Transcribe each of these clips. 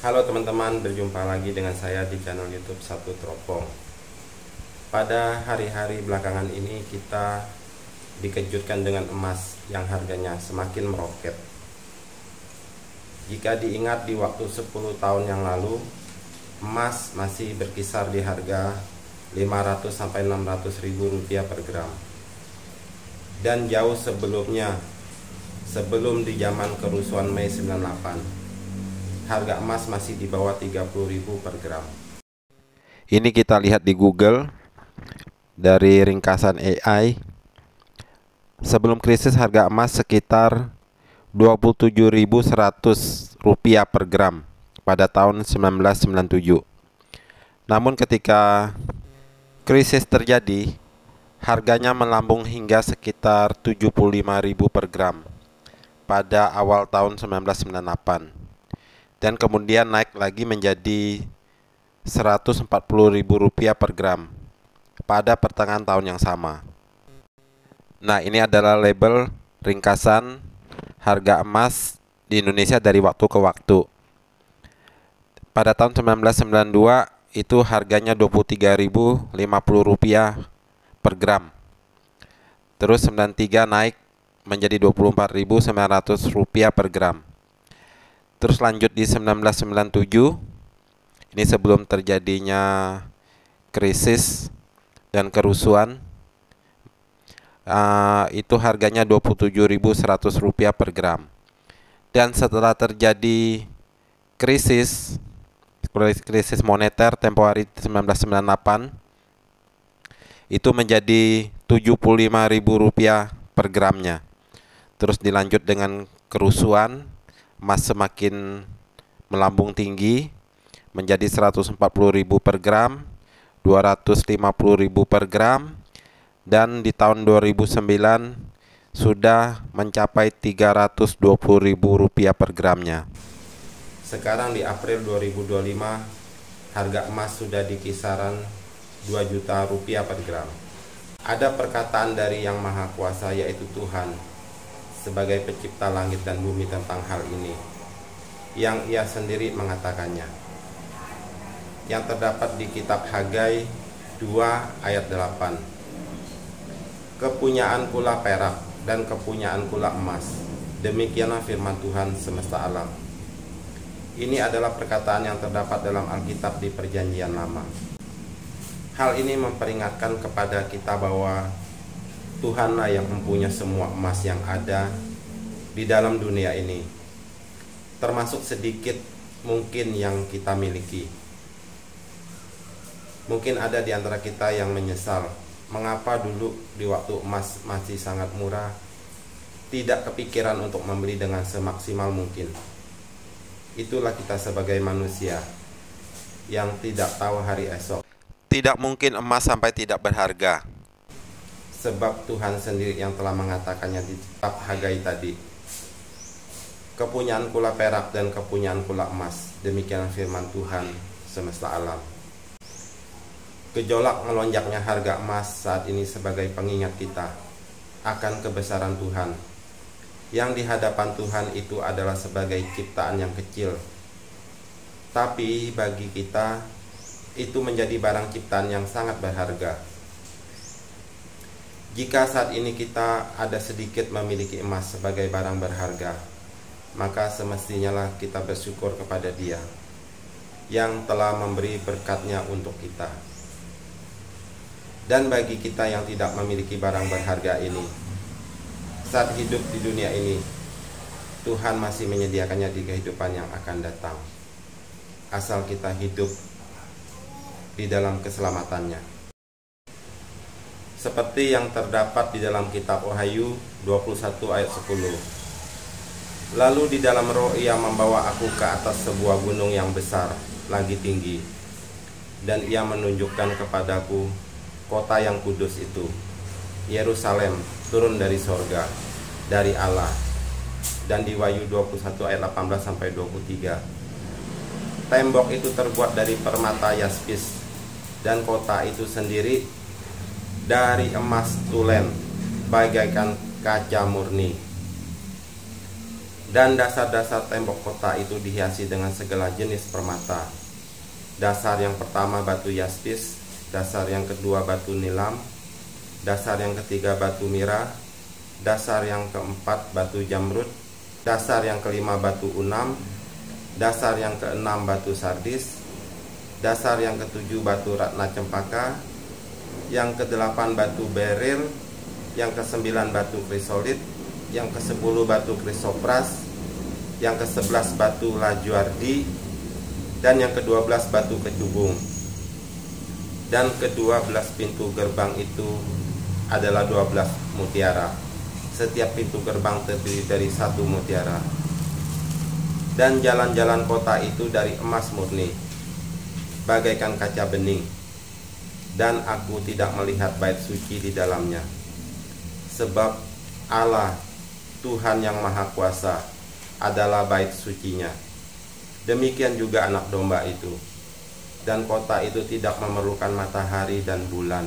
Halo teman-teman, berjumpa lagi dengan saya di channel YouTube Satu Teropong. Pada hari-hari belakangan ini kita dikejutkan dengan emas yang harganya semakin meroket. Jika diingat di waktu 10 tahun yang lalu, emas masih berkisar di harga 500 sampai 600 ribu rupiah per gram. Dan jauh sebelumnya, sebelum di zaman kerusuhan Mei 98, harga emas masih di bawah 30.000 per gram. Ini kita lihat di Google dari ringkasan AI. Sebelum krisis harga emas sekitar 27.100 rupiah per gram pada tahun 1997. Namun ketika krisis terjadi, harganya melambung hingga sekitar 75.000 per gram pada awal tahun 1998. Dan kemudian naik lagi menjadi 140.000 rupiah per gram pada pertengahan tahun yang sama. Nah, ini adalah label ringkasan harga emas di Indonesia dari waktu ke waktu. Pada tahun 1992 itu harganya 23.050 rupiah per gram. Terus 93 naik menjadi 24.900 rupiah per gram. Terus lanjut di 1997, ini sebelum terjadinya krisis dan kerusuhan, itu harganya 27.100 rupiah per gram. Dan setelah terjadi krisis moneter tempo hari 1998, itu menjadi 75.000 rupiah per gramnya. Terus dilanjut dengan kerusuhan, emas semakin melambung tinggi menjadi 140.000 per gram, 250.000 per gram, dan di tahun 2009 sudah mencapai 320.000 rupiah per gramnya. Sekarang di April 2025 harga emas sudah di kisaran 2 juta rupiah per gram. Ada perkataan dari Yang Maha Kuasa, yaitu Tuhan sebagai pencipta langit dan bumi tentang hal ini, yang ia sendiri mengatakannya, yang terdapat di kitab Hagai 2 ayat 8. Kepunyaankulah perak dan kepunyaankulah emas, demikianlah firman Tuhan semesta alam. Ini adalah perkataan yang terdapat dalam Alkitab di Perjanjian Lama. Hal ini memperingatkan kepada kita bahwa Tuhanlah yang mempunyai semua emas yang ada di dalam dunia ini, termasuk sedikit mungkin yang kita miliki. Mungkin ada di antara kita yang menyesal, mengapa dulu di waktu emas masih sangat murah, tidak kepikiran untuk membeli dengan semaksimal mungkin. Itulah kita sebagai manusia yang tidak tahu hari esok. Tidak mungkin emas sampai tidak berharga, sebab Tuhan sendiri yang telah mengatakannya di kitab Hagai tadi. Kepunyaankulah perak dan kepunyaankulah emas, demikian firman Tuhan semesta alam. Gejolak melonjaknya harga emas saat ini sebagai pengingat kita akan kebesaran Tuhan, yang di hadapan Tuhan itu adalah sebagai ciptaan yang kecil, tapi bagi kita itu menjadi barang ciptaan yang sangat berharga. Jika saat ini kita ada sedikit memiliki emas sebagai barang berharga, maka semestinya lah kita bersyukur kepada Dia yang telah memberi berkat-Nya untuk kita. Dan bagi kita yang tidak memiliki barang berharga ini, saat hidup di dunia ini, Tuhan masih menyediakannya di kehidupan yang akan datang, asal kita hidup di dalam keselamatannya. Seperti yang terdapat di dalam kitab Wahyu 21 ayat 10. Lalu di dalam roh ia membawa aku ke atas sebuah gunung yang besar, lagi tinggi. Dan ia menunjukkan kepadaku kota yang kudus itu, Yerusalem, turun dari sorga, dari Allah. Dan di Wahyu 21 ayat 18-23. Tembok itu terbuat dari permata yaspis, dan kota itu sendiri dari emas tulen bagaikan kaca murni. Dan dasar-dasar tembok kota itu dihiasi dengan segala jenis permata. Dasar yang pertama batu yaspis, dasar yang kedua batu nilam, dasar yang ketiga batu mira, dasar yang keempat batu jamrud, dasar yang kelima batu unam, dasar yang keenam batu sardis, dasar yang ketujuh batu ratna cempaka, yang kedelapan batu beril, yang kesembilan batu krisolit, yang ke-10 batu krisopras, yang ke-11 batu lajuardi, dan yang ke-12 batu kecubung. Dan ke-12 pintu gerbang itu adalah 12 mutiara. Setiap pintu gerbang terdiri dari 1 mutiara. Dan jalan-jalan kota itu dari emas murni, bagaikan kaca bening. Dan aku tidak melihat bait suci di dalamnya, sebab Allah Tuhan yang Maha Kuasa adalah bait sucinya. Demikian juga anak domba itu. Dan kota itu tidak memerlukan matahari dan bulan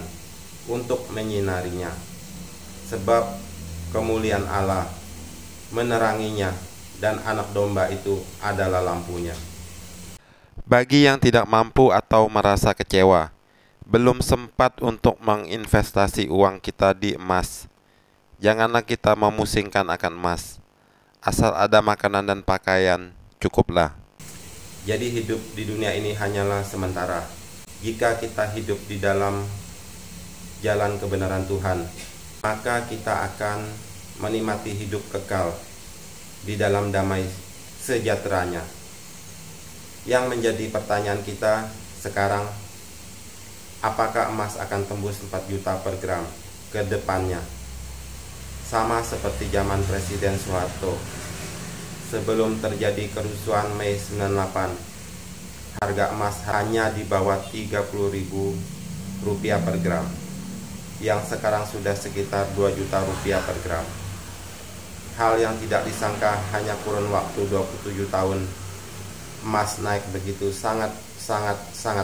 untuk menyinarinya, sebab kemuliaan Allah meneranginya, dan anak domba itu adalah lampunya. Bagi yang tidak mampu atau merasa kecewa, belum sempat untuk menginvestasi uang kita di emas, janganlah kita memusingkan akan emas. Asal ada makanan dan pakaian, cukuplah. Jadi hidup di dunia ini hanyalah sementara. Jika kita hidup di dalam jalan kebenaran Tuhan, maka kita akan menikmati hidup kekal di dalam damai sejahteranya. Yang menjadi pertanyaan kita sekarang, apakah emas akan tembus 4 juta per gram ke depannya? Sama seperti zaman Presiden Soeharto. Sebelum terjadi kerusuhan Mei 98, harga emas hanya di bawah Rp30.000 per gram, yang sekarang sudah sekitar 2 juta rupiah per gram. Hal yang tidak disangka, hanya kurun waktu 27 tahun, emas naik begitu sangat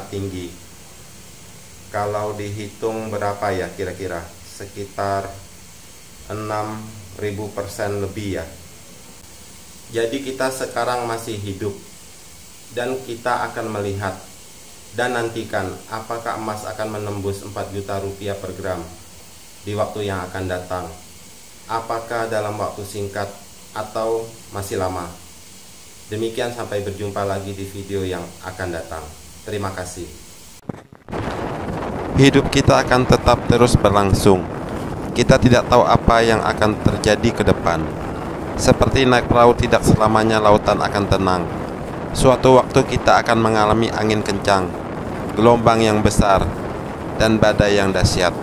tinggi. Kalau dihitung berapa ya kira-kira? Sekitar 6.000% lebih ya. Jadi kita sekarang masih hidup, dan kita akan melihat dan nantikan apakah emas akan menembus 4 juta rupiah per gram di waktu yang akan datang. Apakah dalam waktu singkat atau masih lama? Demikian, sampai berjumpa lagi di video yang akan datang. Terima kasih. Hidup kita akan tetap terus berlangsung. Kita tidak tahu apa yang akan terjadi ke depan. Seperti naik perahu, tidak selamanya lautan akan tenang. Suatu waktu kita akan mengalami angin kencang, gelombang yang besar, dan badai yang dahsyat.